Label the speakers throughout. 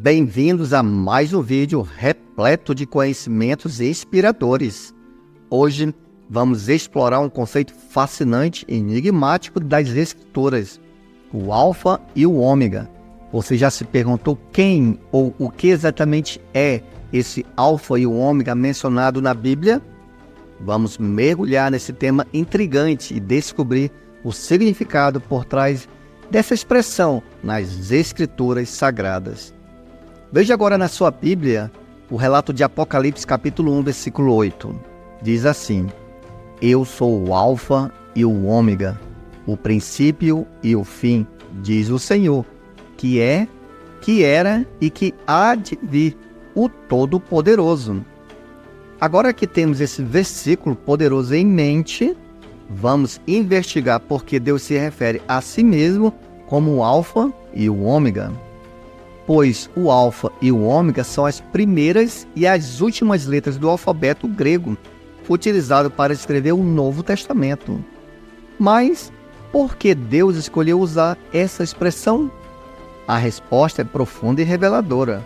Speaker 1: Bem-vindos a mais um vídeo repleto de conhecimentos inspiradores. Hoje vamos explorar um conceito fascinante e enigmático das Escrituras, o Alfa e o Ômega. Você já se perguntou quem ou o que exatamente é esse Alfa e o Ômega mencionado na Bíblia? Vamos mergulhar nesse tema intrigante e descobrir o significado por trás dessa expressão nas Escrituras Sagradas. Veja agora na sua Bíblia o relato de Apocalipse capítulo 1, versículo 8. Diz assim: Eu sou o Alfa e o Ômega, o princípio e o fim, diz o Senhor, que é, que era e que há de vir, o Todo-Poderoso. Agora que temos esse versículo poderoso em mente, vamos investigar por que Deus se refere a si mesmo como o Alfa e o Ômega. Pois o Alfa e o Ômega são as primeiras e as últimas letras do alfabeto grego, utilizado para escrever o Novo Testamento. Mas por que Deus escolheu usar essa expressão? A resposta é profunda e reveladora.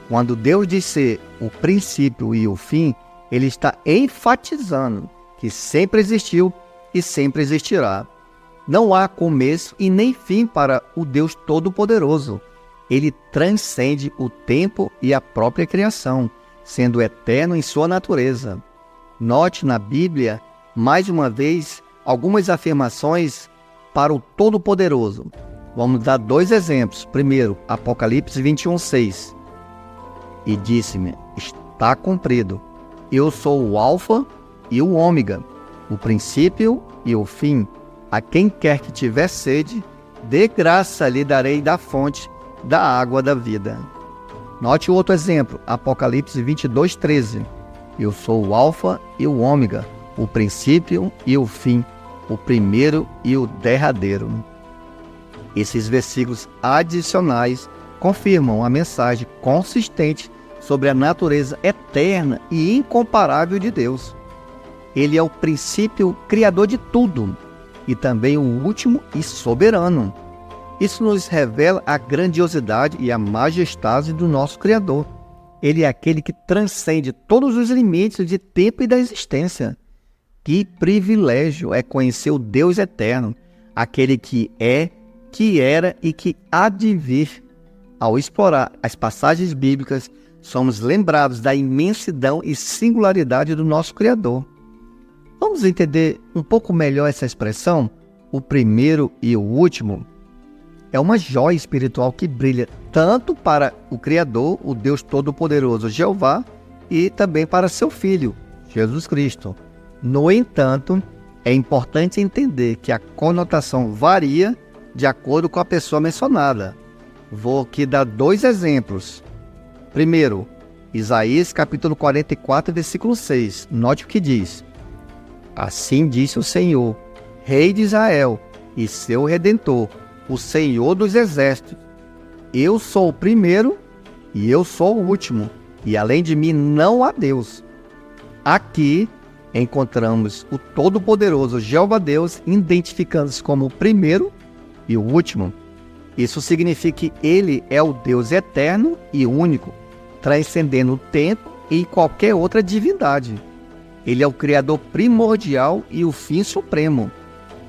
Speaker 1: Quando Deus diz ser o princípio e o fim, Ele está enfatizando que sempre existiu e sempre existirá. Não há começo e nem fim para o Deus Todo-Poderoso. Ele transcende o tempo e a própria criação, sendo eterno em sua natureza. Note na Bíblia, mais uma vez, algumas afirmações para o Todo-Poderoso. Vamos dar dois exemplos. Primeiro, Apocalipse 21:6. E disse-me: está cumprido. Eu sou o Alfa e o Ômega, o princípio e o fim. A quem quer que tiver sede, de graça lhe darei da fonte da água da vida. Note o outro exemplo, Apocalipse 22:13. Eu sou o Alfa e o Ômega, o princípio e o fim, o primeiro e o derradeiro. Esses versículos adicionais confirmam a mensagem consistente sobre a natureza eterna e incomparável de Deus. Ele é o princípio criador de tudo e também o último e soberano. Isso nos revela a grandiosidade e a majestade do nosso Criador. Ele é aquele que transcende todos os limites de tempo e da existência. Que privilégio é conhecer o Deus eterno, aquele que é, que era e que há de vir. Ao explorar as passagens bíblicas, somos lembrados da imensidão e singularidade do nosso Criador. Vamos entender um pouco melhor essa expressão, o primeiro e o último? É uma joia espiritual que brilha tanto para o Criador, o Deus Todo-Poderoso Jeová, e também para seu Filho, Jesus Cristo. No entanto, é importante entender que a conotação varia de acordo com a pessoa mencionada. Vou aqui dar dois exemplos. Primeiro, Isaías capítulo 44, versículo 6. Note o que diz: Assim disse o Senhor, Rei de Israel e seu Redentor, o Senhor dos Exércitos: Eu sou o primeiro e eu sou o último, e além de mim não há Deus. Aqui encontramos o Todo-Poderoso Jeová Deus identificando-se como o primeiro e o último. Isso significa que Ele é o Deus eterno e único, transcendendo o tempo e qualquer outra divindade. Ele é o Criador primordial e o fim supremo.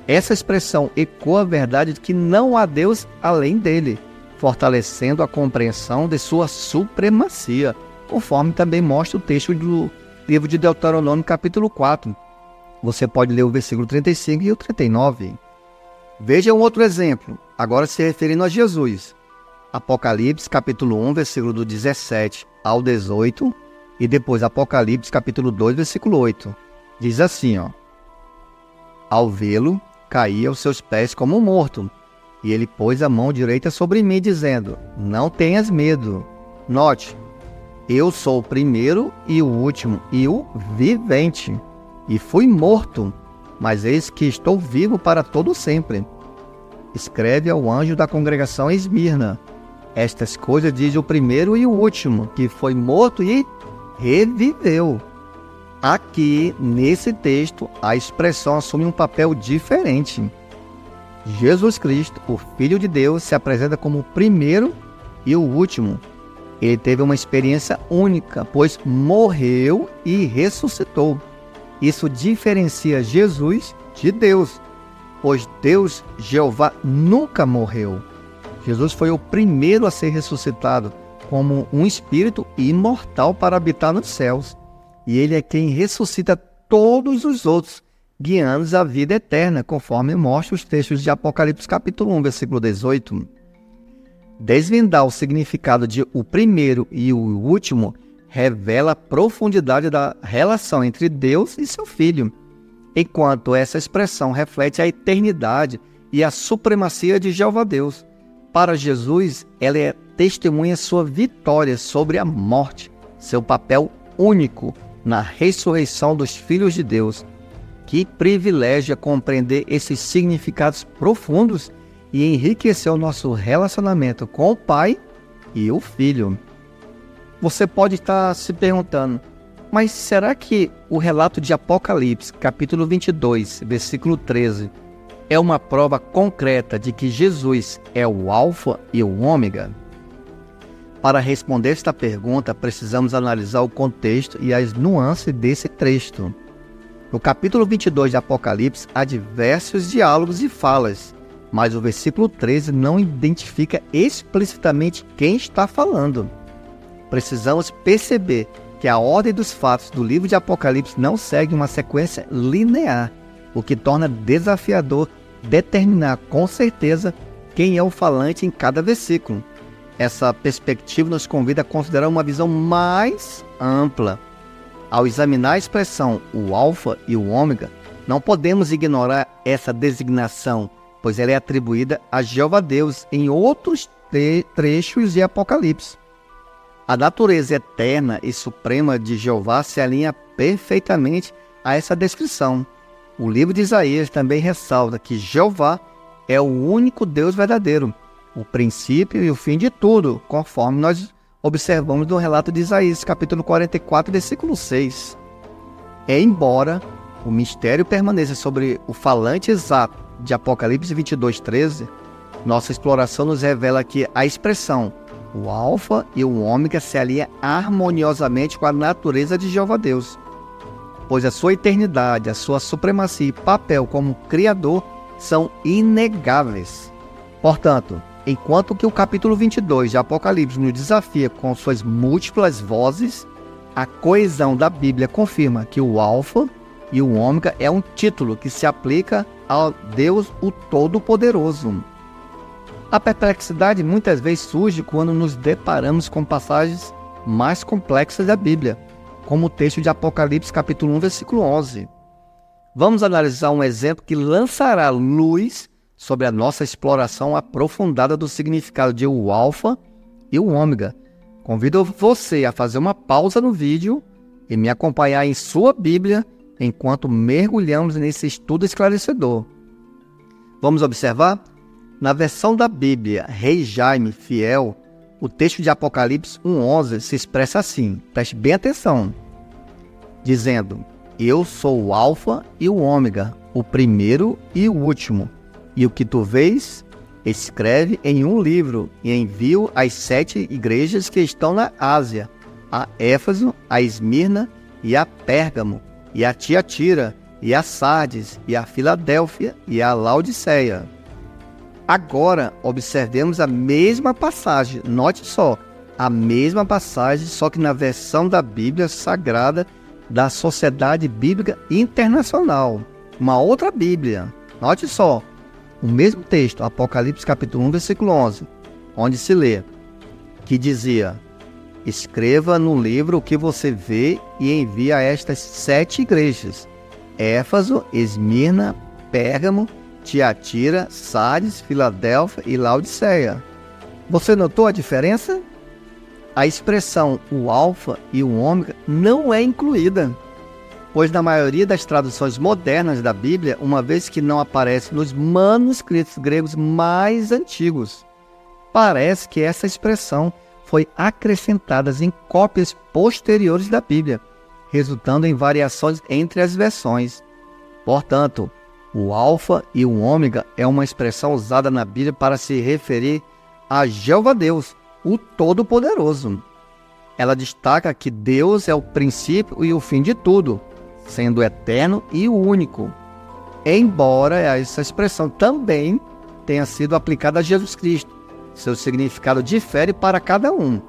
Speaker 1: Essa expressão ecoa a verdade de que não há Deus além dele, fortalecendo a compreensão de sua supremacia, conforme também mostra o texto do livro de Deuteronômio capítulo 4. Você pode ler o versículo 35 e o 39. Veja um outro exemplo, agora se referindo a Jesus. Apocalipse capítulo 1, versículo do 17 ao 18, e depois Apocalipse capítulo 2, versículo 8. Diz assim, Ao vê-lo, caí aos seus pés como morto, e ele pôs a mão direita sobre mim, dizendo: Não tenhas medo. Note, eu sou o primeiro e o último e o vivente, e fui morto, mas eis que estou vivo para todo sempre. Escreve ao anjo da congregação em Esmirna: Estas coisas diz o primeiro e o último, que foi morto e reviveu. Aqui, nesse texto, a expressão assume um papel diferente. Jesus Cristo, o Filho de Deus, se apresenta como o primeiro e o último. Ele teve uma experiência única, pois morreu e ressuscitou. Isso diferencia Jesus de Deus, pois Deus, Jeová, nunca morreu. Jesus foi o primeiro a ser ressuscitado como um espírito imortal para habitar nos céus. E ele é quem ressuscita todos os outros, guiando-os à vida eterna, conforme mostra os textos de Apocalipse capítulo 1, versículo 18. Desvendar o significado de o primeiro e o último revela a profundidade da relação entre Deus e seu Filho, enquanto essa expressão reflete a eternidade e a supremacia de Jeová Deus. Para Jesus, ela é testemunha sua vitória sobre a morte, seu papel único na ressurreição dos filhos de Deus. Que privilégio compreender esses significados profundos e enriquecer o nosso relacionamento com o Pai e o Filho. Você pode estar se perguntando, mas será que o relato de Apocalipse, capítulo 22, versículo 13, é uma prova concreta de que Jesus é o Alfa e o Ômega? Para responder esta pergunta, precisamos analisar o contexto e as nuances desse texto. No capítulo 22 de Apocalipse, há diversos diálogos e falas, mas o versículo 13 não identifica explicitamente quem está falando. Precisamos perceber que a ordem dos fatos do livro de Apocalipse não segue uma sequência linear, o que torna desafiador determinar com certeza quem é o falante em cada versículo. Essa perspectiva nos convida a considerar uma visão mais ampla. Ao examinar a expressão o Alfa e o Ômega, não podemos ignorar essa designação, pois ela é atribuída a Jeová Deus em outros trechos de Apocalipse. A natureza eterna e suprema de Jeová se alinha perfeitamente a essa descrição. O livro de Isaías também ressalta que Jeová é o único Deus verdadeiro, o princípio e o fim de tudo, conforme nós observamos no relato de Isaías, capítulo 44, versículo 6. Embora o mistério permaneça sobre o falante exato de Apocalipse 22, 13, nossa exploração nos revela que a expressão o Alfa e o Ômega se alinha harmoniosamente com a natureza de Jeová Deus, pois a sua eternidade, a sua supremacia e papel como Criador são inegáveis. Portanto, enquanto que o capítulo 22 de Apocalipse nos desafia com suas múltiplas vozes, a coesão da Bíblia confirma que o Alfa e o Ômega é um título que se aplica ao Deus o Todo-Poderoso. A perplexidade muitas vezes surge quando nos deparamos com passagens mais complexas da Bíblia, como o texto de Apocalipse capítulo 1, versículo 11. Vamos analisar um exemplo que lançará luz sobre a nossa exploração aprofundada do significado de o Alfa e o Ômega. Convido você a fazer uma pausa no vídeo e me acompanhar em sua Bíblia enquanto mergulhamos nesse estudo esclarecedor. Vamos observar? Na versão da Bíblia Rei Jaime Fiel, o texto de Apocalipse 1,11 se expressa assim, preste bem atenção, dizendo: Eu sou o Alfa e o Ômega, o primeiro e o último, e o que tu vês, escreve em um livro e envio às 7 igrejas que estão na Ásia, a Éfeso, a Esmirna e a Pérgamo, e a Tiatira, e a Sardes, e a Filadélfia, e a Laodiceia. Agora, observemos a mesma passagem, note só, a mesma passagem, só que na versão da Bíblia Sagrada da Sociedade Bíblica Internacional, uma outra Bíblia. Note só, o mesmo texto, Apocalipse capítulo 1, versículo 11, onde se lê, que dizia: Escreva no livro o que você vê e envie a estas 7 igrejas, Éfeso, Esmirna, Pérgamo, Tiatira, Sardes, Filadélfia e Laodiceia. Você notou a diferença? A expressão o Alfa e o Ômega não é incluída, pois na maioria das traduções modernas da Bíblia, uma vez que não aparece nos manuscritos gregos mais antigos, parece que essa expressão foi acrescentada em cópias posteriores da Bíblia, resultando em variações entre as versões. Portanto, o Alfa e o Ômega é uma expressão usada na Bíblia para se referir a Jeová Deus, o Todo-Poderoso. ela destaca que Deus é o princípio e o fim de tudo, sendo eterno e único. Embora essa expressão também tenha sido aplicada a Jesus Cristo, seu significado difere para cada um.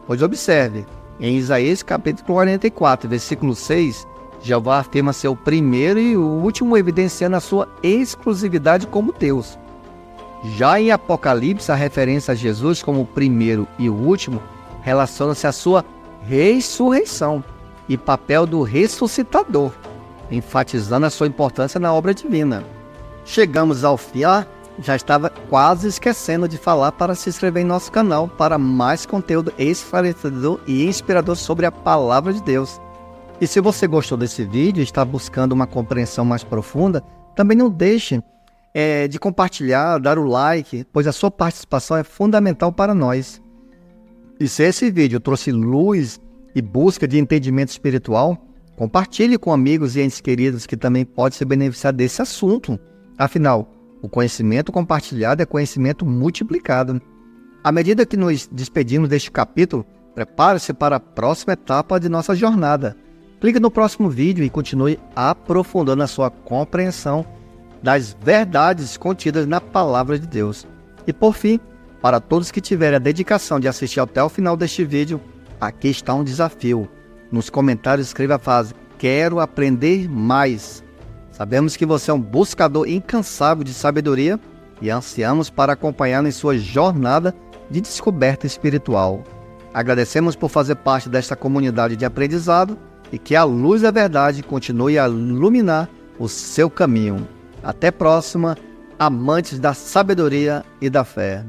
Speaker 1: Pois observe, em Isaías capítulo 44, versículo 6, Jeová afirma ser o primeiro e o último, evidenciando a sua exclusividade como Deus. Já em Apocalipse, a referência a Jesus como o primeiro e o último relaciona-se à sua ressurreição e papel do ressuscitador, enfatizando a sua importância na obra divina. Chegamos ao fim, já estava quase esquecendo de falar para se inscrever em nosso canal para mais conteúdo esclarecedor e inspirador sobre a Palavra de Deus. E se você gostou desse vídeo e está buscando uma compreensão mais profunda, também não deixe de compartilhar, dar o like, pois a sua participação é fundamental para nós. E se esse vídeo trouxe luz e busca de entendimento espiritual, compartilhe com amigos e entes queridos que também podem se beneficiar desse assunto. Afinal, o conhecimento compartilhado é conhecimento multiplicado. À medida que nos despedimos deste capítulo, prepare-se para a próxima etapa de nossa jornada. Clique no próximo vídeo e continue aprofundando a sua compreensão das verdades contidas na Palavra de Deus. E por fim, para todos que tiverem a dedicação de assistir até o final deste vídeo, aqui está um desafio. Nos comentários escreva a frase: quero aprender mais. Sabemos que você é um buscador incansável de sabedoria e ansiamos para acompanhar em sua jornada de descoberta espiritual. Agradecemos por fazer parte desta comunidade de aprendizado e que a luz da verdade continue a iluminar o seu caminho. Até a próxima, amantes da sabedoria e da fé.